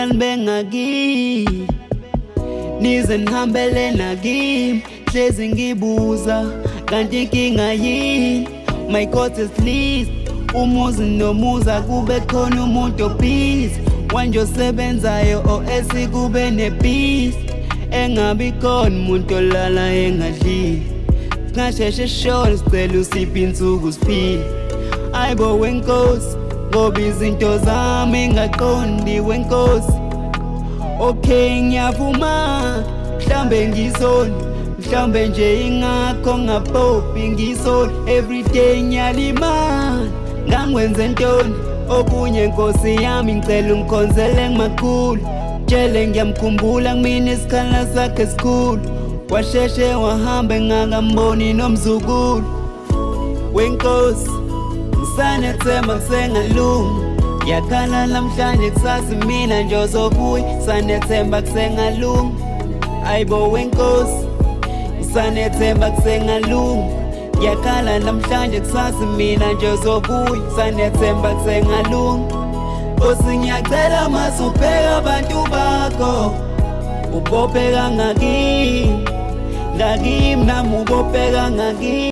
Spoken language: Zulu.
abangani bengakini nize nihambele nakimi hlezi ngibuza kanti inkinga yini. My court is please umuzi nomuza kube khona umuntu obhizi wanje osebenzayo esikube nepeace engabi khona umuntu olala engadlile ngasheshe shona sicela usiphi insuku siphile. Ayibo wenkosi ngoba izinto zami ngaqondi wenkosi. Okay ngiyavuma mhlambe ngizoni mhlambe nje ingakho ngaphopi ngizoni everyday ngiyalimala ngangwenze ntoni okunye nkosi yami ngicela ungikhonzele ngemakhulu tshele ngiyamkhumbula kumina isikhala sakhe esikhulu washeshe wahamba ngangamboni nomzukulu wenkosi ngisanethemba kusengalunga yakhala namhlanje kusazi mina nje ozobuya sanethemba kusengalunga. Ayibo wenkosi ngisanethemba kusengalunga yakhala namhlanje kusazi mina nje ozobuya sanethemba kusengalunga. Nkosi ngiyacela masubheka abantu bakho ubophe kangakini ngakimi nami ubophe kangakini.